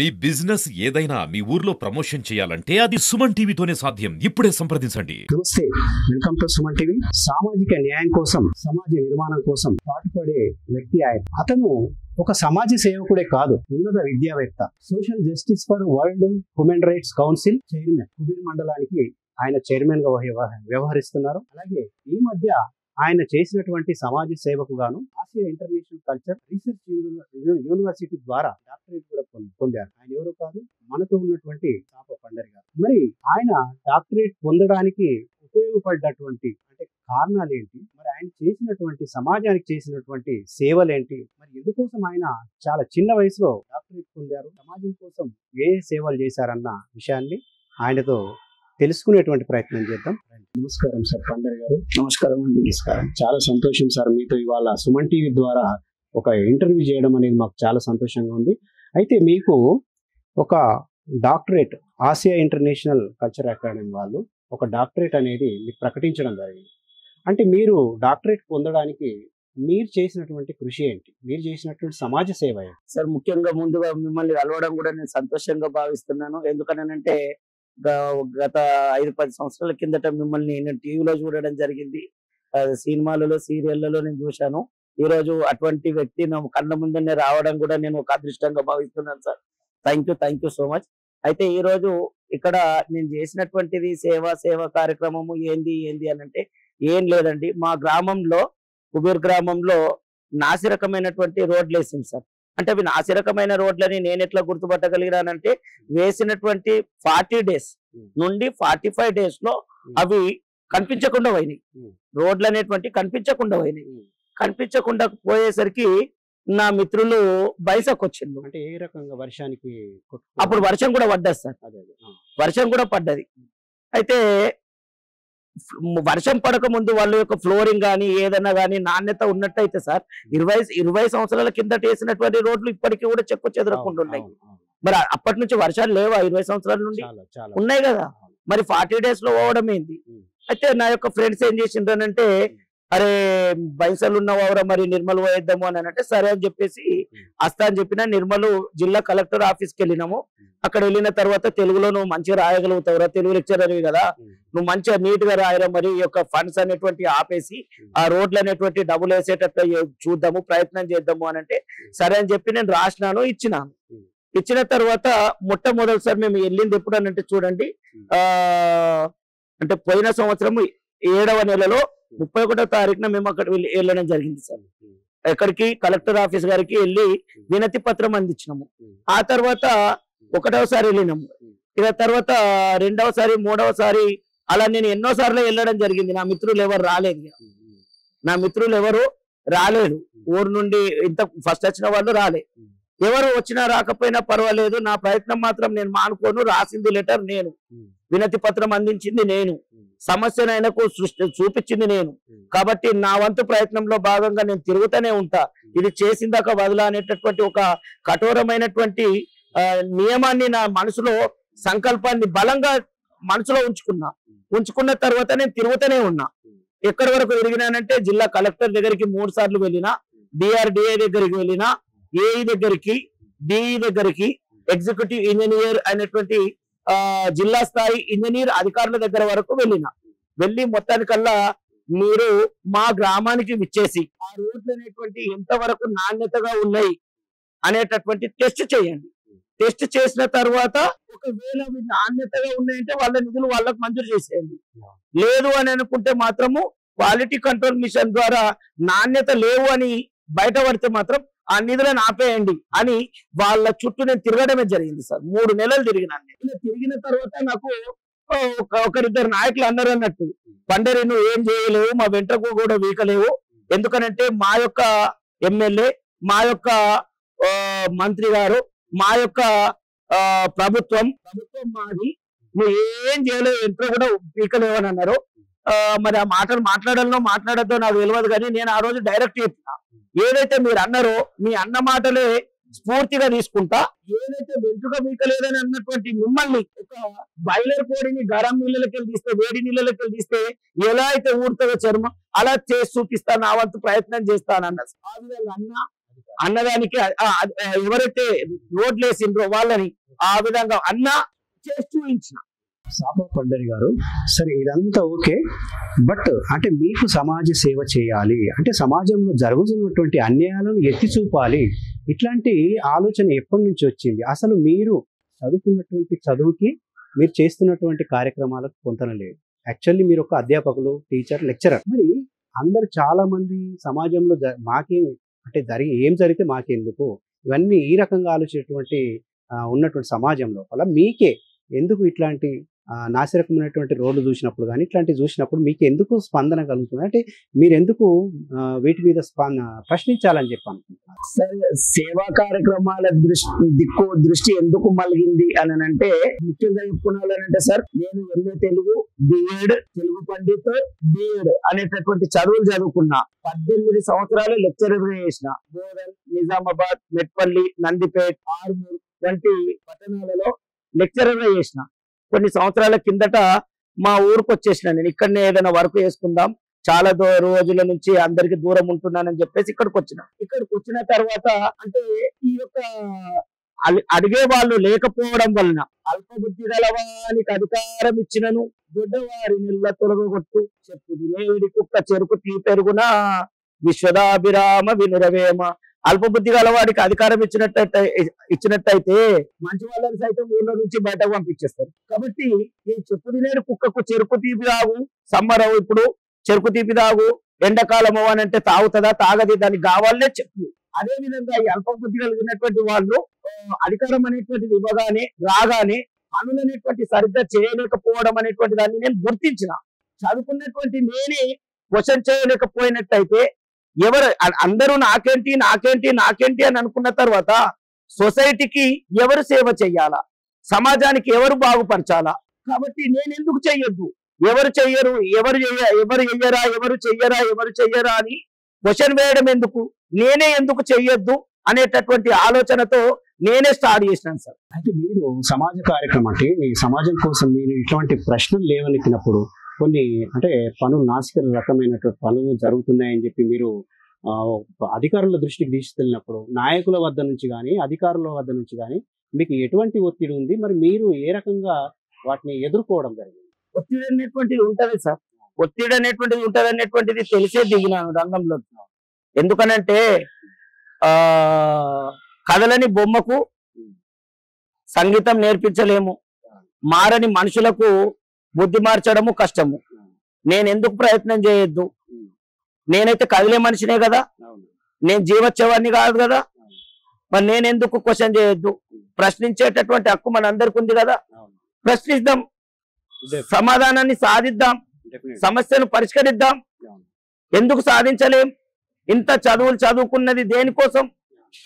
మీ business ఏదైనా మీ ఊర్లో promotion చేయాలంటే అది సుమన్ టీవీతోనే సాధ్యం. ఇప్పుడే సంప్రదించండి. నమస్తే, వెల్కమ్ టు సుమన్ టీవీ. సామాజిక న్యాయం కోసం, సమాజ నిర్మాణం కోసం పాటుపడే వ్యక్తి ఆయన. అతను ఒక సమాజ సేవకుడే కాదు, ఉన్నత విద్యావేత్త. Social justice for world human rights council chairman, Kubeer మండలానికి ఆయన చైర్మన్ గా వ్యవహరిస్తున్నారు. అలాగే ఈ మధ్య ఆయన చేసినటువంటి సమాజ సేవకు గాను Asia international culture research university ద్వారా డాక్టరేట్ కూడా పొందారు. ఆయన ఎవరో కాదు, మనతో ఉన్నటువంటి చాప పండరి గారు. మరి ఆయన డాక్టరేట్ పొందడానికి ఉపయోగపడ్డటువంటి అంటే కారణాలు ఏంటి, మరి ఆయన చేసినటువంటి సమాజానికి చేసినటువంటి సేవలేంటి, మరి ఎందుకోసం ఆయన చాలా చిన్న వయసులో డాక్టరేట్ పొందారు, సమాజం కోసం ఏ సేవలు చేశారన్న విషయాన్ని ఆయనతో తెలుసుకునేటువంటి ప్రయత్నం చేద్దాం. నమస్కారం సార్ పండరి గారు. నమస్కారం అండి. నమస్కారం. చాలా సంతోషం సార్, మీతో ఇవాళ సుమన్ టీవీ ద్వారా ఒక ఇంటర్వ్యూ చేయడం అనేది మాకు చాలా సంతోషంగా ఉంది. అయితే మీకు ఒక doctorate Asia international culture academy వాళ్ళు ఒక డాక్టరేట్ అనేది మీకు ప్రకటించడం జరిగింది. అంటే మీరు డాక్టరేట్ పొందడానికి మీరు చేసినటువంటి కృషి ఏంటి, మీరు చేసినటువంటి సమాజ సేవ ఏంటి? సార్, ముఖ్యంగా ముందుగా మిమ్మల్ని కలవడం కూడా నేను సంతోషంగా భావిస్తున్నాను. ఎందుకనంటే గత 5-10 సంవత్సరాల కిందట మిమ్మల్ని నేను టీవీలో చూడడం జరిగింది, సినిమాలలో సీరియళ్లలో నేను చూశాను. ఈ రోజు అటువంటి వ్యక్తి నా కళ్ళ ముందనే రావడం కూడా నేను ఒక అదృష్టంగా భావిస్తున్నాను sir. Thank you so much. అయితే ఈ రోజు ఇక్కడ నేను చేసినటువంటిది సేవా కార్యక్రమము ఏంది అని అంటే ఏం లేదండి. మా గ్రామంలో, కుబీర్ గ్రామంలో నాసిరకమైనటువంటి రోడ్లు వేసింది సార్. అంటే అవి నాసిరకమైన రోడ్లని నేను ఎట్లా గుర్తుపట్టగలిగినానంటే, వేసినటువంటి 40 days నుండి 45 days లో అవి కనిపించకుండా పోయినాయి. రోడ్లు అనేటువంటి కనిపించకుండా పోయినాయి. కనిపించకుండా పోయేసరికి నా మిత్రులు బైసక్ వచ్చిండు. అంటే ఏ రకంగా వర్షానికి అప్పుడు వర్షం కూడా పడ్డది సార్, వర్షం కూడా పడ్డది. అయితే వర్షం పడక ముందు వాళ్ళ యొక్క ఫ్లోరింగ్ కానీ ఏదైనా కానీ నాణ్యత ఉన్నట్టయితే సార్ 20 సంవత్సరాల కిందట వేసినటువంటి రోడ్లు ఇప్పటికీ కూడా చెక్కు చెదరకుండా ఉన్నాయి. మరి అప్పటి నుంచి వర్షాలు లేవా? 20 సంవత్సరాల నుండి ఉన్నాయి కదా. మరి 40 days లో పోవడం ఏంది? అయితే నా యొక్క ఫ్రెండ్స్ ఏం చేసిండ్రనంటే, అరే బైసలు ఉన్నవారా, మరి నిర్మల్ పోయేద్దాము అని అంటే సరే అని చెప్పేసి వస్తా అని చెప్పిన నిర్మల్ జిల్లా కలెక్టర్ ఆఫీస్కి వెళ్ళినాము. అక్కడ వెళ్ళిన తర్వాత తెలుగులో నువ్వు మంచిగా రాయగలుగుతావురా, తెలుగు లెక్చరర్వి కదా, నువ్వు మంచిగా నీట్ గా రాయరా, మరి ఈ యొక్క ఫండ్స్ అనేటువంటి ఆపేసి ఆ రోడ్లు అనేటువంటి డబ్బులు వేసేటట్లు చూద్దాము, ప్రయత్నం చేద్దాము అని అంటే సరే అని చెప్పి నేను రాసినాను, ఇచ్చినాను. ఇచ్చిన తర్వాత మొట్టమొదటిసారి మేము వెళ్ళింది ఎప్పుడు అని అంటే చూడండి, అంటే పోయిన సంవత్సరం 7వ నెలలో 31వ తారీఖున మేము అక్కడ వెళ్ళడం జరిగింది సార్. ఎక్కడికి? కలెక్టర్ ఆఫీస్ గారికి వెళ్ళి వినతి పత్రం అందించినాము. ఆ తర్వాత 1వసారి వెళ్ళినాము. ఇక తర్వాత 2వసారి 3వసారి అలా నేను ఎన్నోసార్లు వెళ్ళడం జరిగింది. నా మిత్రులు ఎవరు రాలేదు. ఊరు నుండి ఇంత ఫస్ట్ వచ్చిన వాళ్ళు రాలే. ఎవరు వచ్చినా రాకపోయినా పర్వాలేదు, నా ప్రయత్నం మాత్రం నేను మానుకోను. రాసింది లెటర్ నేను, వినతి పత్రం అందించింది నేను, సమస్యను ఆయనకు చూపించింది నేను. కాబట్టి నా వంతు ప్రయత్నంలో భాగంగా నేను తిరుగుతూనే ఉంటా. ఇది చేసిందాక వదలా అనేటటువంటి ఒక కఠోరమైనటువంటి నియమాన్ని నా మనసులో, సంకల్పాన్ని బలంగా మనసులో ఉంచుకున్న తర్వాత నేను తిరుగుతూనే ఉన్నా. ఎక్కడి వరకు తిరిగినానంటే జిల్లా కలెక్టర్ దగ్గరికి 3 సార్లు వెళ్ళినా, DRDA దగ్గరికి వెళ్ళినా, ఏఈ దగ్గరికి, డిఈ దగ్గరికి, ఎగ్జిక్యూటివ్ ఇంజనీర్ అనేటువంటి జిల్లా స్థాయి ఇంజనీర్ అధికారుల దగ్గర వరకు వెళ్ళి మొత్తానికల్లా మీరు మా గ్రామానికి విచ్చేసి ఆ రోడ్లు అనేటువంటి ఎంతవరకు నాణ్యతగా ఉన్నాయి అనేటటువంటి టెస్ట్ చేయండి. టెస్ట్ చేసిన తర్వాత ఒకవేళ నాణ్యతగా ఉన్నాయంటే వాళ్ళ నిధులు వాళ్ళకు మంజూరు చేసేయండి. లేదు అని అనుకుంటే మాత్రము క్వాలిటీ కంట్రోల్ మిషన్ ద్వారా నాణ్యత లేవు అని బయటపడితే మాత్రం ఆ నిధులను ఆపేయండి అని వాళ్ళ చుట్టూ నేను తిరగడమే జరిగింది సార్. 3 నెలలు తిరిగినాను. తిరిగిన తర్వాత నాకు ఒకరిద్దరు నాయకులు అన్నారు అన్నట్టు, పండరి నువ్వు ఏం చేయలేవు, మా వెంట్రకు కూడా వీకలేవు. ఎందుకనంటే మా యొక్క ఎమ్మెల్యే, మా యొక్క మంత్రి గారు, మా యొక్క ప్రభుత్వం మాది, నువ్వు ఏం చేయలేవు, వెంట్ర కూడా వీకలేవు అని అన్నారు. మరి ఆ మాటలు మాట్లాడద్దో నాకు తెలియదు, కానీ నేను ఆ రోజు డైరెక్ట్ చెప్పిన, ఏదైతే మీరు అన్నారో మీ అన్న మాటలే స్ఫూర్తిగా తీసుకుంటా. ఏదైతే వెంట్రుక వీకలేదని అన్నటువంటి మిమ్మల్ని ఒక బాయిలర్ కోడిని గరం నీళ్ళకి తీస్తే, వేడి నీళ్ళకి తీస్తే ఎలా అయితే ఊరుతుందో చర్మం, అలా చేసి చూపిస్తా, నా వంతు ప్రయత్నం చేస్తానన్న. ఆ విధంగా అన్న అన్నదానికి ఎవరైతే రోడ్లు వేసిండ్రో వాళ్ళని ఆ విధంగా అన్న చేసి చూపించిన. సాపా పండరి గారు, సరే ఇదంతా ఓకే, బట్ అంటే మీకు సమాజ సేవ చేయాలి అంటే సమాజంలో జరుగుతున్నటువంటి అన్యాయాలను ఎత్తి చూపాలి, ఇట్లాంటి ఆలోచన ఎప్పటి నుంచి వచ్చింది? అసలు మీరు చదువుకున్నటువంటి చదువుకి మీరు చేస్తున్నటువంటి కార్యక్రమాలకు పొంతన లేదు. యాక్చువల్లీ మీరు ఒక అధ్యాపకులు, టీచర్, లెక్చరర్. మరి అందరు చాలా మంది సమాజంలో మాకేం అంటే ఏం జరిగితే మాకెందుకు, ఇవన్నీ ఈ రకంగా ఆలోచించేటువంటి ఉన్నటువంటి సమాజం లోపల మీకే ఎందుకు ఇట్లాంటి నాసిరకమైనటువంటి రోడ్లు చూసినప్పుడు కానీ ఇట్లాంటివి చూసినప్పుడు మీకు ఎందుకు స్పందన కలుగుతుంది? అంటే మీరు ఎందుకు వీటి మీద ప్రశ్నించాలని చెప్పి అనుకుంటున్నారు? సరే, సేవా కార్యక్రమాల దృష్టి ఎందుకు మలిగింది అని అంటే ముఖ్యంగా చెప్పుకోవాలంటే సార్, నేను MA Telugu, BEd, Telugu pandit, BEd అనేటటువంటి చదువులు చదువుకున్నా. 18 సంవత్సరాలు లెక్చరర్ చేసిన. బోధన్, నిజామాబాద్, మెట్పల్లి, నందిపేట్, ఆర్మూర్ వంటి పట్టణాలలో లెక్చరర్ చేసిన. కొన్ని సంవత్సరాల కిందట మా ఊరికి వచ్చేసిన. నేను ఇక్కడనే ఏదైనా వర్క్ చేసుకుందాం, చాలా రోజుల నుంచి అందరికి దూరం ఉంటున్నానని చెప్పేసి ఇక్కడికి వచ్చిన తర్వాత అంటే ఈ యొక్క అడిగే వాళ్ళు లేకపోవడం వలన అల్పబుద్ధి గలవానికి అధికారం ఇచ్చినను దొడ్డవారి నిల్ల తొలగొట్టు చెప్పు నేడి కుక్క చెరుకు తీ పెరుగున విశ్వదాభిరామ వినురవేమ. అల్పబుద్ధి గలవాడికి అధికారం ఇచ్చినట్టయితే మంచి వాళ్ళని సైతం ఊళ్ళో నుంచి బయటకు పంపించేస్తారు. కాబట్టి ఈ చెప్పు తినేడు కుక్కకు చెరుకు తీపి తాగు, సమ్మరవు ఇప్పుడు చెరుకు తీపి తాగు, ఎండాకాలము అని అంటే తాగుతుందా? తాగది, దానికి కావాలనే చెప్పు. అదే విధంగా ఈ అల్పబుద్ధి కలిగినటువంటి వాళ్ళు అధికారం అనేటువంటిది ఇవ్వగానే రాగానే పనులు అనేటువంటి సరిగ్గా చేయలేకపోవడం అనేటువంటి దాన్ని నేను గుర్తించిన. చదువుకున్నటువంటి నేనే క్వశ్చన్ చేయలేకపోయినట్టయితే ఎవరు అందరూ నాకేంటి నాకేంటి నాకేంటి అని అనుకున్న తర్వాత సొసైటీకి ఎవరు సేవ చెయ్యాలా, సమాజానికి ఎవరు బాగుపరచాలా? కాబట్టి నేను ఎందుకు చెయ్యొద్దు, ఎవరు చెయ్యరు, ఎవరు చెయ్యరా అని క్వశ్చన్ వేయడం ఎందుకు, నేనే ఎందుకు చెయ్యొద్దు అనేటటువంటి ఆలోచనతో నేనే స్టార్ట్ చేసినాను సార్. అయితే మీరు సమాజ కార్యక్రమం అంటే ఈ సమాజం కోసం మీరు ఇట్లాంటి ప్రశ్నలు లేవనెత్తినప్పుడు కొన్ని అంటే పనులు నాసిక రకమైనటువంటి పనులు జరుగుతున్నాయని చెప్పి మీరు అధికారుల దృష్టికి తీసుకెళ్ళినప్పుడు నాయకుల వద్ద నుంచి కానీ అధికారుల వద్ద నుంచి కానీ మీకు ఎటువంటి ఒత్తిడి ఉంది? మరి మీరు ఏ రకంగా వాటిని ఎదుర్కోవడం జరిగింది? ఒత్తిడి అనేటువంటిది ఉంటది సార్, ఒత్తిడి అనేటువంటిది ఉంటది అనేటువంటిది తెలిసే దిగినాను రంగంలో. ఎందుకనంటే కథలని బొమ్మకు సంగీతం నేర్పించలేము, మారని మనుషులకు బుద్ధి మార్చడము కష్టము. నేను ఎందుకు ప్రయత్నం చేయొద్దు? నేనైతే కదిలే మనిషినే కదా, నేను జీవోత్సవాన్ని కాదు కదా, మరి నేను ఎందుకు క్వశ్చన్ చేయొద్దు? ప్రశ్నించేటటువంటి హక్కు మన అందరికి ఉంది కదా, ప్రశ్నిద్దాం, సమాధానాన్ని సాధిద్దాం, సమస్యను పరిష్కరిద్దాం. ఎందుకు సాధించలేం? ఇంత చదువులు చదువుకున్నది దేనికోసం?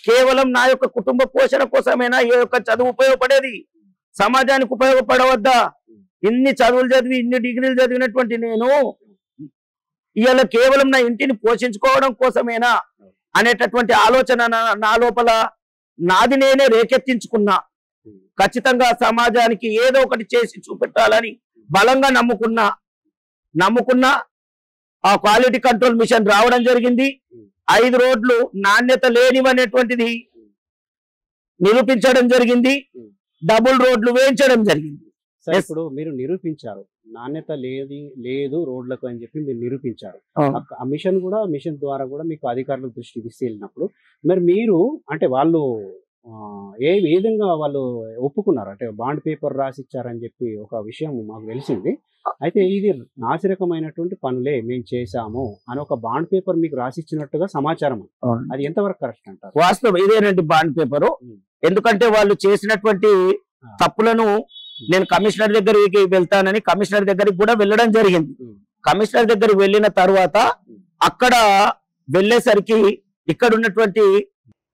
కేవలం నా యొక్క కుటుంబ పోషణ కోసమేనా ఈ యొక్క చదువు ఉపయోగపడేది? సమాజానికి ఉపయోగపడవద్దా? ఇన్ని చదువులు చదివి ఇన్ని డిగ్రీలు చదివినటువంటి నేను ఇవాళ కేవలం నా ఇంటిని పోషించుకోవడం కోసమేనా అనేటటువంటి ఆలోచన నా లోపల నాది నేనే రేకెత్తించుకున్నా. ఖచ్చితంగా సమాజానికి ఏదో ఒకటి చేసి చూపెట్టాలని బలంగా నమ్ముకున్నా. ఆ క్వాలిటీ కంట్రోల్ మిషన్ రావడం జరిగింది. 5 రోడ్లు నాణ్యత లేనివనేటువంటిది నిరూపించడం జరిగింది, డబుల్ రోడ్లు వేయించడం జరిగింది. ఇప్పుడు మీరు నిరూపించారు నాణ్యత లేదు రోడ్లకు అని చెప్పి మీరు నిరూపించారు. ఆ మిషన్ ద్వారా కూడా మీకు అధికారుల దృష్టికి తీసుకెళ్ళినప్పుడు మరి మీరు అంటే వాళ్ళు ఏ విధంగా వాళ్ళు ఒప్పుకున్నారు? అంటే బాండ్ పేపర్ రాసిచ్చారని చెప్పి ఒక విషయం మాకు తెలిసింది. అయితే ఇది నాసిరకమైనటువంటి పనులే మేము చేశాము అని ఒక బాండ్ పేపర్ మీకు రాసిచ్చినట్టుగా సమాచారం. అది ఎంతవరకు కరెక్ట్ అంటారు? వాస్తవం ఇదేనండి బాండ్ పేపరు. ఎందుకంటే వాళ్ళు చేసినటువంటి తప్పులను నేను కమిషనర్ దగ్గరికి వెళ్తానని కమిషనర్ దగ్గరికి కూడా వెళ్ళడం జరిగింది. కమిషనర్ దగ్గరికి వెళ్ళిన తర్వాత అక్కడ వెళ్ళేసరికి ఇక్కడ ఉన్నటువంటి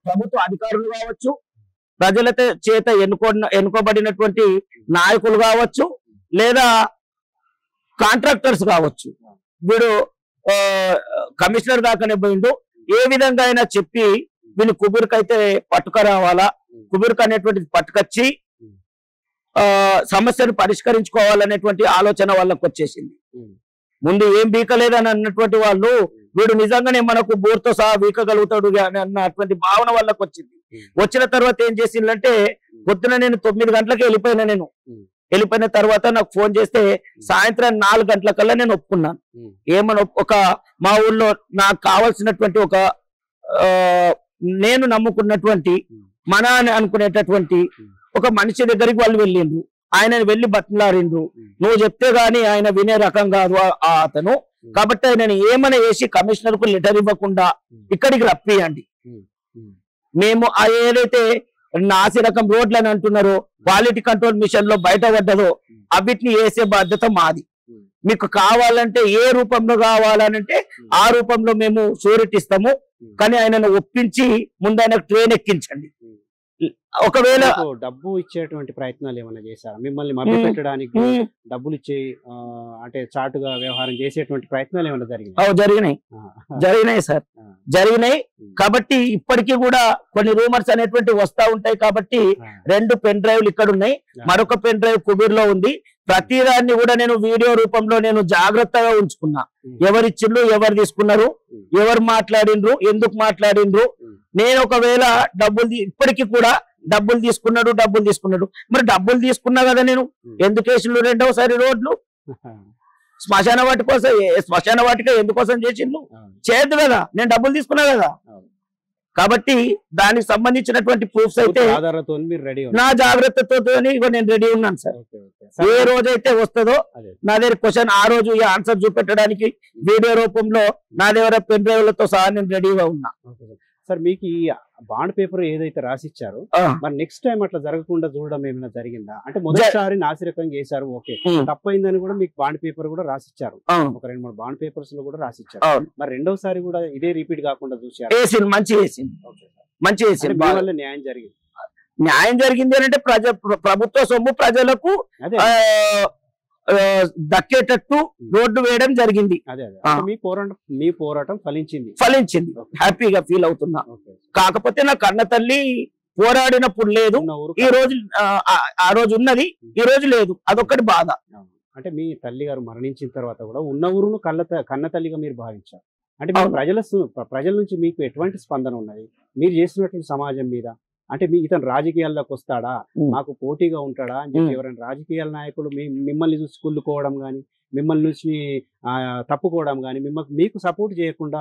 ప్రభుత్వ అధికారులు కావచ్చు, ప్రజల చేత ఎన్నుకోబడినటువంటి నాయకులు కావచ్చు, లేదా కాంట్రాక్టర్స్ కావచ్చు, వీడు కమిషనర్ దాకానే పోయిండు, ఏ విధంగా అయినా చెప్పి వీళ్ళు కుబురుకైతే పట్టుకురావాలా, కుబురుకు అనేటువంటిది పట్టుకొచ్చి సమస్యను పరిష్కరించుకోవాలనేటువంటి ఆలోచన వాళ్ళకి వచ్చేసింది. ముందు ఏం బీకలేదని అన్నటువంటి వాళ్ళు వీడు నిజంగానే మనకు బోర్తో సహా వీకగలుగుతాడు అన్నటువంటి భావన వాళ్ళకి వచ్చింది. వచ్చిన తర్వాత ఏం చేసిందంటే పొద్దున నేను 9 గంటలకు వెళ్ళిపోయినా. నేను వెళ్ళిపోయిన తర్వాత నాకు ఫోన్ చేస్తే సాయంత్రం 4 గంటలకల్లా నేను ఒప్పుకున్నాను. ఏమని మా ఊళ్ళో నాకు కావాల్సినటువంటి నేను నమ్ముకున్నటువంటి మన అని అనుకునేటటువంటి ఒక మనిషి దగ్గరికి వాళ్ళు వెళ్ళిండ్రు. ఆయనను వెళ్ళి బతిలాడిండ్రు. నువ్వు చెప్తే గాని ఆయన వినే రకం కాదు అతను. కాబట్టి ఆయన ఏమని వేసి కమిషనర్ కు లెటర్ ఇవ్వకుండా ఇక్కడికి రప్పియండి. మేము ఏదైతే నాసి రకం రోడ్లు అని అంటున్నారో క్వాలిటీ కంట్రోల్ మిషన్ లో బయట పడ్డదో అవిటిని వేసే బాధ్యత మాది. మీకు కావాలంటే ఏ రూపంలో కావాలనంటే ఆ రూపంలో మేము షూరిటీ ఇస్తాము. కానీ ఆయనను ఒప్పించి ముందు ఆయన ట్రైన్ ఎక్కించండి. ఒకవేళ డబ్బు ఇచ్చేటువంటి ప్రయత్నాలు ఏమైనా చేశారా? మిమ్మల్ని మభ్య పెట్టడానికి డబ్బులు ఇచ్చి అంటే చాటుగా వ్యవహారం చేసేటువంటి ప్రయత్నాలు ఏమైనా జరిగినాయి? జరిగినాయి సార్, జరిగినాయి. కాబట్టి ఇప్పటికీ కూడా కొన్ని రూమర్స్ అనేటువంటి వస్తా ఉంటాయి. కాబట్టి 2 పెన్ డ్రైవ్లు ఇక్కడ ఉన్నాయి, మరొక పెన్ డ్రైవ్ కుబీర్ లో ఉంది. ప్రతిదాన్ని కూడా నేను వీడియో రూపంలో నేను జాగ్రత్తగా ఉంచుకున్నా. ఎవరిచ్చిళ్ళు, ఎవరు తీసుకున్నారు, ఎవరు మాట్లాడిండ్రు, ఎందుకు మాట్లాడిండ్రు. నేను ఒకవేళ ఇప్పటికీ కూడా డబ్బులు తీసుకున్నాడు. మరి డబ్బులు తీసుకున్నా కదా, నేను ఎందుకు వేసిండు 2వసారి రోడ్లు? శ్మశాన వాటిక ఎందుకోసం చేసిండు? చేయద్దు కదా, నేను డబ్బులు తీసుకున్నా కదా. కాబట్టి దానికి సంబంధించినటువంటి ప్రూఫ్స్ అయితే నా జాగ్రత్తతో నేను రెడీ ఉన్నాను సార్. ఏ రోజైతే వస్తుందో నా దగ్గర క్వశ్చన్ ఆ రోజు ఆన్సర్ చూపెట్టడానికి వీడియో రూపంలో నా దగ్గర పెన్ డ్రైవ్లతో సహా నేను రెడీగా ఉన్నా. సార్ మీకు ఈ బాండ్ పేపర్ ఏదైతే రాసిచ్చారో మరి నెక్స్ట్ టైం అట్లా జరగకుండా చూడడం ఏమైనా జరిగిందా? అంటే మొదటిసారి నాసిరకంగా చేశారు, ఓకే, తప్పైందని కూడా మీకు బాండ్ పేపర్ కూడా రాసిచ్చారు, ఒక 2-3 బాండ్ పేపర్స్ లో కూడా రాసిచ్చారు. మరి రెండోసారి కూడా ఇదే రిపీట్ కాకుండా చూసారు. మంచి న్యాయం జరిగింది. న్యాయం జరిగింది అంటే ప్రభుత్వ సొమ్ము ప్రజలకు దక్కేటట్టు రోడ్డు వేయడం జరిగింది. మీ పోరాటం ఫలించింది. హ్యాపీగా ఫీల్ అవుతున్నా. కాకపోతే నా కన్న తల్లి పోరాడినప్పుడు లేదు, ఈ రోజు ఆ రోజు ఉన్నది, ఈ రోజు లేదు. అదొక్కటి బాధ. అంటే మీ తల్లి గారు మరణించిన తర్వాత కూడా ఉన్న ఊరును కన్న తల్లిగా మీరు భావించారు. అంటే ప్రజల నుంచి మీకు ఎటువంటి స్పందన ఉన్నది? మీరు చేసినటువంటి సమాజం మీద అంటే ఇతను రాజకీయాల్లోకి వస్తాడా, మాకు పోటీగా ఉంటాడా అని చెప్పి ఎవరైనా రాజకీయాల నాయకులు మిమ్మల్ని చూసి కుళ్ళుకోవడం కానీ, మిమ్మల్ని చూసి తప్పుకోవడం కానీ, మీకు సపోర్ట్ చేయకుండా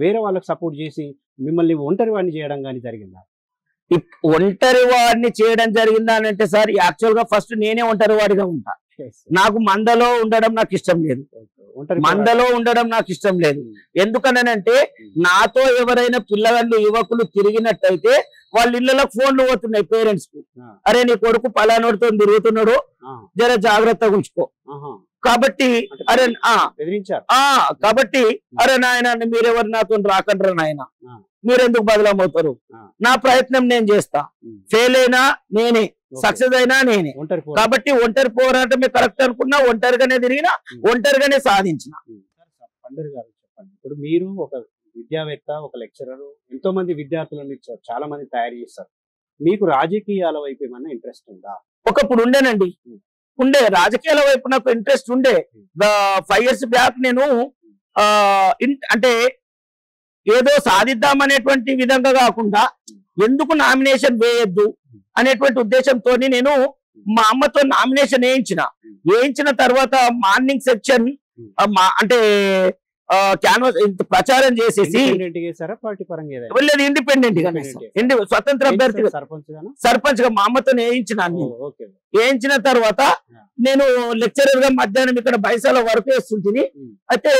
వేరే వాళ్ళకి సపోర్ట్ చేసి మిమ్మల్ని ఒంటరి వాడిని చేయడం కానీ జరిగిందా? ఒంటరి వాడిని చేయడం జరిగిందా అని అంటే సార్, యాక్చువల్ గా ఫస్ట్ నేనే ఒంటరి వాడిగా ఉంటా. నాకు మందలో ఉండడం నాకు ఇష్టం లేదు. ఎందుకనంటే నాతో ఎవరైనా పిల్లగాళ్ళు యువకులు తిరిగినట్టయితే వాళ్ళ ఇళ్లలో ఫోన్లు పోతున్నాయి పేరెంట్స్ కు. అరే నీ కొడుకు పలానోడితో తిరుగుతున్నాడు, జర జాగ్రత్తగా ఉంచుకో. కాబట్టి అరే నాయన మీరెవరు నాతో రాకండ్రా నాయన, మీరెందుకు బదలమవుతారు, నా ప్రయత్నం నేను చేస్తా, ఫెయిల్ అయినా నేనే, సక్సెస్ అయినా నేనే. కాబట్టి ఒంటరి పోరాటమే కరెక్ట్ అనుకున్నా, ఒంటరిగానే తిరిగినా, ఒంటరిగానే సాధించిన. పండర్ గారు చెప్పండి, ఇప్పుడు మీరు ఒక విద్యావేత్త, ఒక లెక్చరర్, ఎంతో మంది విద్యార్థులను చాలా మంది తయారు చేస్తారు. మీకు రాజకీయాల వైపు ఏమన్నా ఇంట్రెస్ట్ ఉందా? ఒకప్పుడు ఉండేనండి, రాజకీయాల వైపు నాకు ఇంట్రెస్ట్ ఉండే. 5 years బ్యాక్ నేను అంటే ఏదో సాధిద్దామనేటువంటి విధంగా కాకుండా ఎందుకు నామినేషన్ వేయద్దు అనేటువంటి ఉద్దేశంతో నేను మా అమ్మతో నామినేషన్ వేయించిన తర్వాత మార్నింగ్ సెక్షన్ అంటే క్యాన్వాస్ ప్రచారం చేసేసి ఇండిపెండెంట్ గా స్వతంత్ర అభ్యర్థి సర్పంచ్ గా మా అమ్మతో వేయించిన తర్వాత నేను లెక్చరర్ గా మధ్యాహ్నం ఇక్కడ బైసాలో వర్క్ చేస్తుంటుంది. అయితే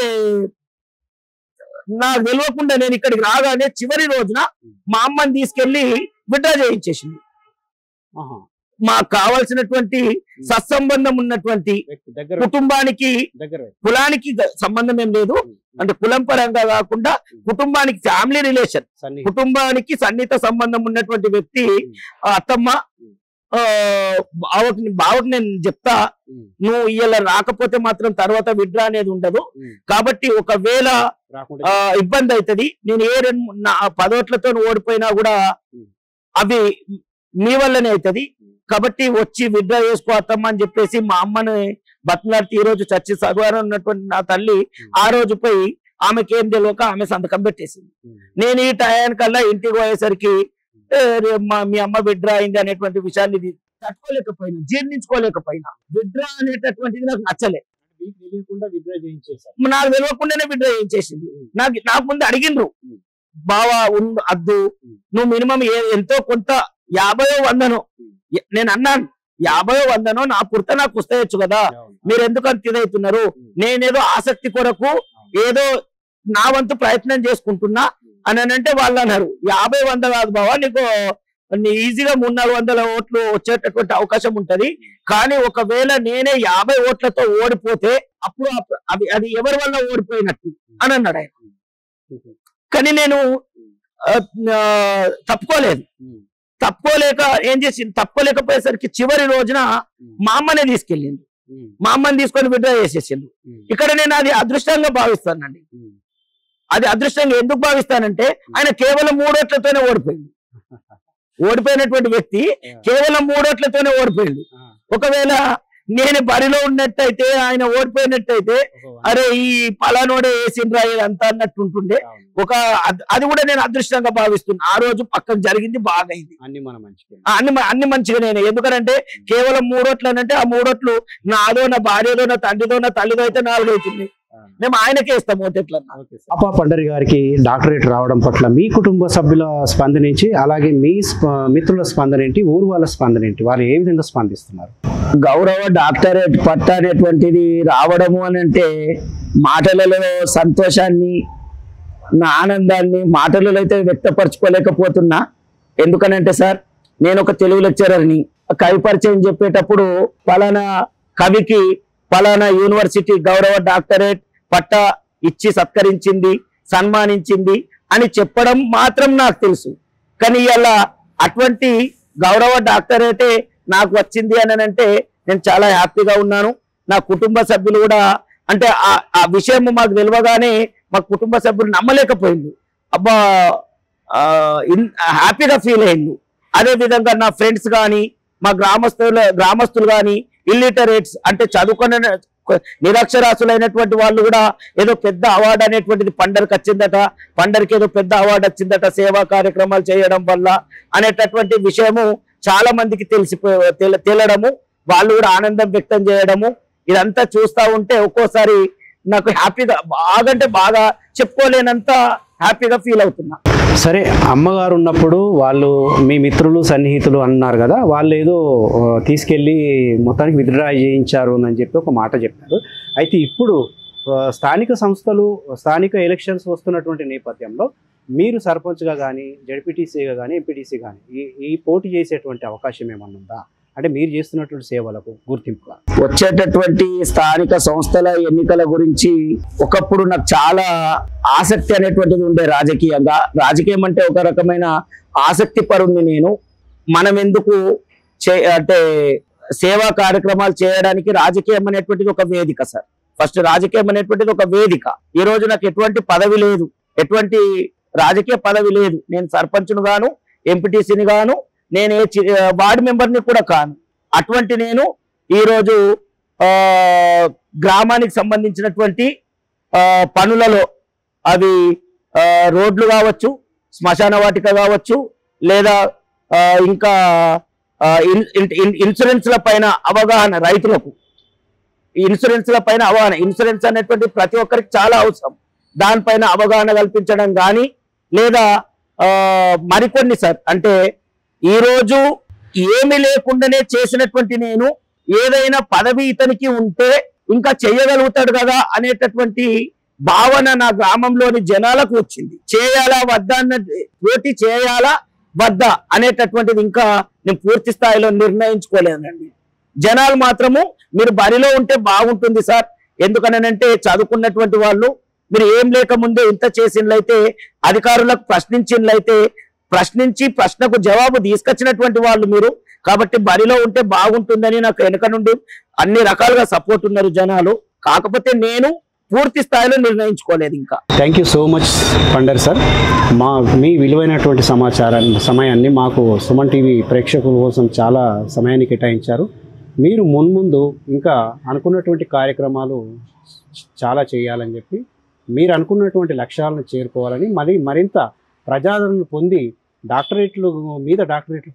నాకు తెలియకుండా నేను ఇక్కడికి రాగానే చివరి రోజున మా అమ్మని తీసుకెళ్లి విడ్డా చేయించేసింది. మాకు కావాల్సినటువంటి సత్సంబంధం ఉన్నటువంటి కుటుంబానికి, కులానికి సంబంధం ఏం లేదు, అంటే కులం పరంగా కాకుండా కుటుంబానికి ఫ్యామిలీ రిలేషన్, కుటుంబానికి సన్నిహిత సంబంధం ఉన్నటువంటి వ్యక్తి అత్తమ్మ. బావకి నేను చెప్తా, నువ్వు ఇలా రాకపోతే మాత్రం తర్వాత విడ్రా అనేది ఉండదు. కాబట్టి ఒకవేళ ఇబ్బంది అవుతుంది, నేను 10 ఓట్లతో ఓడిపోయినా కూడా అవి మీ వల్లనే అవుతుంది. కాబట్టి వచ్చి విడ్రా చేసుకోవద్దమ్మా అని చెప్పేసి మా అమ్మని బతిలాడితే ఈ రోజు చచ్చి చదువారని ఉన్నటువంటి నా తల్లి ఆ రోజు పోయి ఆమెకి ఏం తెలియక ఆమె సంతకం పెట్టేసింది. నేను ఈ టయానికల్లా ఇంటికి పోయేసరికి మీ అమ్మ విడ్రా అయింది అనేటువంటి విషయాన్ని తట్టుకోలేకపోయినా, జీర్ణించుకోలేకపోయినా. విడ్రా అనేటటువంటిది నాకు నచ్చలే. నాకు తెలియకుండానే విడ్రా చేయించేసింది. నాకు ముందు అడిగిండ్రు, బావా అద్దు నువ్వు మినిమం ఎంతో కొంత 50-100 నేను అన్నాను, 50-100 నా పుర్త నాకు వస్తాయొచ్చు కదా, మీరు ఎందుకు అంత ఇదవుతున్నారు? నేనేదో ఆసక్తి కొరకు ఏదో నా వంతు ప్రయత్నం చేసుకుంటున్నా అని అంటే వాళ్ళు అన్నారు, 50-100 కాదు బావా, నీకు ఈజీగా 300-400 ఓట్లు వచ్చేటటువంటి అవకాశం ఉంటది. కానీ ఒకవేళ నేనే 50 ఓట్లతో ఓడిపోతే అప్పుడు అది ఎవరి వల్ల ఓడిపోయినట్టు అని అన్నాడు ఆయన. కానీ నేను తప్పుకోలేక ఏం చేసింది, తప్పుకోలేకపోయేసరికి చివరి రోజున మా అమ్మనే తీసుకెళ్ళింది. మా అమ్మని తీసుకొని విడ్రా చేసేసిండు. ఇక్కడ నేను అది అదృష్టంగా భావిస్తానండి. అది అదృష్టంగా ఎందుకు భావిస్తానంటే ఆయన కేవలం 3 ఓట్లతోనే ఓడిపోయింది. ఓడిపోయినటువంటి వ్యక్తి కేవలం 3 ఓట్లతోనే ఓడిపోయింది. ఒకవేళ నేను బరిలో ఉన్నట్టయితే, ఆయన ఓడిపోయినట్టయితే, అరే ఈ పలానోడే వేసిండ్రా అంతా అన్నట్టు ఉంటుండే. అది కూడా నేను అదృష్టంగా భావిస్తున్నా. ఆ రోజు పక్కన జరిగింది బాగా అయింది, అన్ని మంచిగానే. ఎందుకంటే కేవలం 3 ఓట్లు అంటే ఆ 3 ఓట్లు నాదో, నా భార్యదో, నా తండ్రిదో, నా తల్లిదో అయితే 4 అవుతుంది. మేము ఆయనకే ఇస్తాం ఓటెట్లన్నా. పాపా పండరి గారికి డాక్టరేట్ రావడం పట్ల మీ కుటుంబ సభ్యుల స్పందన ఏంటి, అలాగే మీ మిత్రుల స్పందన ఏంటి, ఊరు వాళ్ళ స్పందన ఏంటి, వాళ్ళు ఏ విధంగా స్పందిస్తున్నారు? గౌరవ డాక్టరేట్ పట్ట అనేటువంటిది రావడము అని అంటే మాటలలో సంతోషాన్ని, నా ఆనందాన్ని మాటలలో అయితే వ్యక్తపరచుకోలేకపోతున్నా. ఎందుకనంటే సార్, నేను ఒక తెలుగు లెక్చరర్ని. కవి పరిచయం చెప్పేటప్పుడు పలానా కవికి పలానా యూనివర్సిటీ గౌరవ డాక్టరేట్ పట్ట ఇచ్చి సత్కరించింది, సన్మానించింది అని చెప్పడం మాత్రం నాకు తెలుసు. కానీ ఇలా అటువంటి గౌరవ డాక్టరేటే నాకు వచ్చింది అని అంటే నేను చాలా హ్యాపీగా ఉన్నాను. నా కుటుంబ సభ్యులు కూడా అంటే ఆ విషయం మాకు తెలియగానే మా కుటుంబ సభ్యులు నమ్మలేకపోయింది. అబ్బా హ్యాపీగా ఫీల్ అయింది. అదే విధంగా నా ఫ్రెండ్స్ కానీ, మా గ్రామస్తులు కానీ, ఇల్లిటరేట్స్ అంటే చదువుకునే నిరక్షరాసులైనటువంటి వాళ్ళు కూడా ఏదో పెద్ద అవార్డు అనేటువంటిది పండరికి వచ్చిందట, పండరికి ఏదో పెద్ద అవార్డు వచ్చిందట సేవా కార్యక్రమాలు చేయడం వల్ల అనేటటువంటి విషయము చాలా మందికి తేలడము, వాళ్ళు కూడా ఆనందం వ్యక్తం చేయడము, ఇదంతా చూస్తూ ఉంటే ఒక్కోసారి నాకు హ్యాపీగా బాగా చెప్పుకోలేనంత హ్యాపీగా ఫీల్ అవుతున్నా. సరే, అమ్మగారు ఉన్నప్పుడు వాళ్ళు మీ మిత్రులు సన్నిహితులు అన్నారు కదా, వాళ్ళు ఏదో తీసుకెళ్ళి మొత్తానికి విత్డ్రా చేయించారు అని చెప్పి ఒక మాట చెప్పారు. అయితే ఇప్పుడు స్థానిక సంస్థలు, స్థానిక ఎలక్షన్స్ వస్తున్నటువంటి నేపథ్యంలో మీరు సర్పంచ్గా కానీ, జడ్పీటీసీగా కానీ, ఎంపీటీసీ కానీ ఈ పోటీ చేసేటువంటి అవకాశం ఏమన్నా ఉందా? అంటే మీరు చేస్తున్నటువంటి సేవలకు గుర్తింపుగా వచ్చేటటువంటి స్థానిక సంస్థల ఎన్నికల గురించి ఒకప్పుడు నాకు చాలా ఆసక్తి అనేటువంటిది ఉండే. రాజకీయం అంటే ఒక రకమైన ఆసక్తి పరుంది నేను. మనం ఎందుకు అంటే సేవా కార్యక్రమాలు చేయడానికి రాజకీయం అనేటువంటిది ఒక వేదిక సార్. ఫస్ట్ రాజకీయం అనేటువంటిది ఒక వేదిక. ఈ రోజు నాకు ఎటువంటి పదవి లేదు, ఎటువంటి రాజకీయ పదవి లేదు. నేను సర్పంచ్ను గాను, ఎంపీటీసీని గాను, నేను వార్డు మెంబర్ని కూడా కాను. అటువంటి నేను ఈరోజు గ్రామానికి సంబంధించినటువంటి పనులలో అవి రోడ్లు కావచ్చు, శ్మశాన వాటిక కావచ్చు, లేదా ఇంకా ఇన్సూరెన్స్ల పైన అవగాహన, రైతులకు ఇన్సూరెన్స్ల పైన అవగాహన, ఇన్సూరెన్స్ అనేటువంటి ప్రతి ఒక్కరికి చాలా అవసరం, దానిపైన అవగాహన కల్పించడం కానీ, లేదా మరికొన్ని సార్ అంటే ఈరోజు ఏమి లేకుండానే చేసినటువంటి నేను ఏదైనా పదవి ఇతనికి ఉంటే ఇంకా చెయ్యగలుగుతాడు కదా అనేటటువంటి భావన నా గ్రామంలోని జనాలకు వచ్చింది. చేయాలా వద్దా అన్న పోటీ చేయాలా వద్దా అనేటటువంటిది ఇంకా నేను పూర్తి స్థాయిలో నిర్ణయించుకోలేదండి. జనాలు మాత్రము మీరు బరిలో ఉంటే బాగుంటుంది సార్, ఎందుకనంటే చదువుకున్నటువంటి వాళ్ళు మీరు ఏం లేకముందే ఇంత చేసినట్లయితే, అధికారులకు ప్రశ్నించినట్లయితే, ప్రశ్నించి ప్రశ్నకు జవాబు తీసుకొచ్చినటువంటి వాళ్ళు మీరు, కాబట్టి బరిలో ఉంటే బాగుంటుందని నాకు వెనుక నుండి అన్ని రకాలుగా సపోర్ట్ ఉన్నారు జనాలు. కాకపోతే నేను పూర్తి స్థాయిలో నిర్ణయించుకోలేదు ఇంకా. Thank you so much Pandar sir. మీ విలువైనటువంటి సమయాన్ని మాకు సుమన్ టీవీ ప్రేక్షకుల కోసం చాలా సమయాన్ని కేటాయించారు. మీరు మున్ముందు ఇంకా అనుకున్నటువంటి కార్యక్రమాలు చాలా చేయాలని చెప్పి మీరు అనుకున్నటువంటి లక్ష్యాలను చేరుకోవాలని మరింత ప్రజాదరణ పొంది డాక్టరేట్లు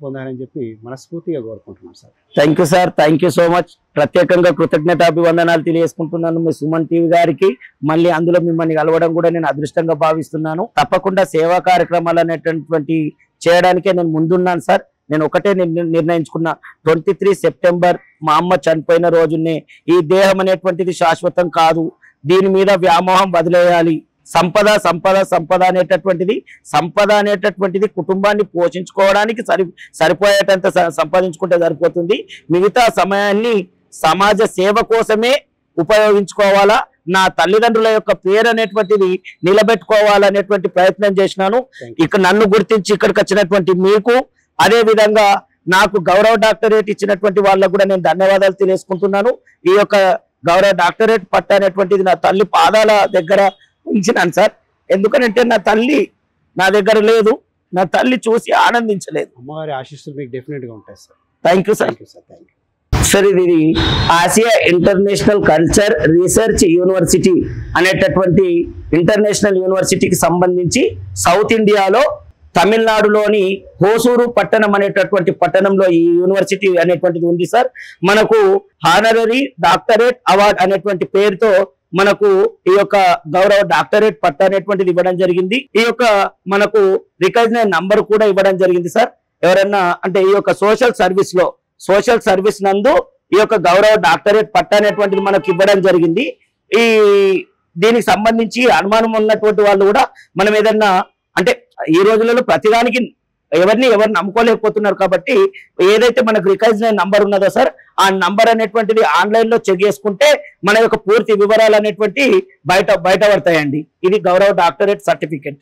పొందాలని చెప్పి మనస్ఫూర్తిగా కోరుకుంటున్నాం sir. Thank you sir, thank you so much. ప్రత్యేకంగా కృతజ్ఞతాభివందనాలు తెలియజేసుకుంటున్నాను మీ సుమన్ టీవీ గారికి. మళ్ళీ అందులో మిమ్మల్ని కలవడం కూడా నేను అదృష్టంగా భావిస్తున్నాను. తప్పకుండా సేవా కార్యక్రమాలు అనేటటువంటి చేయడానికే నేను ముందున్నాను సార్. నేను ఒకటే నిర్ణయించుకున్నా, 23 సెప్టెంబర్ మా అమ్మ చనిపోయిన రోజునే ఈ దేహం అనేటువంటిది శాశ్వతం కాదు, దీని మీద వ్యామోహం వదిలేయాలి. సంపద సంపద సంపద అనేటటువంటిది కుటుంబాన్ని పోషించుకోవడానికి సరిపోయేటంత సంపాదించుకుంటే సరిపోతుంది. మిగతా సమయాన్ని సమాజ సేవ కోసమే ఉపయోగించుకోవాలా, నా తల్లిదండ్రుల యొక్క పేరు అనేటువంటిది నిలబెట్టుకోవాలనేటువంటి ప్రయత్నం చేసినాను. ఇక్కడ నన్ను గుర్తించి ఇక్కడికి వచ్చినటువంటి మీకు, అదే విధంగా నాకు గౌరవ డాక్టరేట్ ఇచ్చినటువంటి వాళ్ళకు కూడా నేను ధన్యవాదాలు తెలియజేసుకుంటున్నాను. ఈ యొక్క గౌరవ డాక్టరేట్ పట్ట అనేటువంటిది నా తల్లి పాదాల దగ్గర ఉంచినాను సార్. ఎందుకంటే నా తల్లి నా దగ్గర లేదు, నా తల్లి చూసి ఆనందించలేదు. అమ్మవారి ఆశీస్సులు మీకు డెఫినెట్ గా ఉంటాయి sir. Thank you sir. Sir ఇది Asia international culture research university అనేటటువంటి ఇంటర్నేషనల్ యూనివర్సిటీకి సంబంధించి సౌత్ ఇండియాలో తమిళనాడులోని హోసూరు పట్టణం అనేటటువంటి పట్టణంలో ఈ యూనివర్సిటీ అనేటువంటిది ఉంది సార్. మనకు హానరరీ డాక్టరేట్ అవార్డ్ అనేటువంటి పేరుతో మనకు ఈ యొక్క గౌరవ డాక్టరేట్ పట్ట అనేటువంటిది ఇవ్వడం జరిగింది. ఈ యొక్క మనకు రికగ్నైజ్ నంబర్ కూడా ఇవ్వడం జరిగింది సార్. ఎవరన్నా అంటే ఈ యొక్క సోషల్ సర్వీస్ నందు ఈ యొక్క గౌరవ డాక్టరేట్ పట్ట అనేటువంటిది మనకు ఇవ్వడం జరిగింది. దీనికి సంబంధించి అనుమానం ఉన్నటువంటి వాళ్ళు కూడా మనం ఏదన్నా అంటే ఈ రోజులలో ప్రతిదానికి ఎవరు నమ్ముకోలేకపోతున్నారు కాబట్టి ఏదైతే మనకు రికగ్నైజ్ నంబర్ ఉన్నదో సార్, ఆ నంబర్ అనేటువంటిది ఆన్లైన్ లో చెక్ చేసుకుంటే మన యొక్క పూర్తి వివరాలు అనేటువంటి బయట పడతాయండి. ఇది గౌరవ డాక్టరేట్ సర్టిఫికెట్.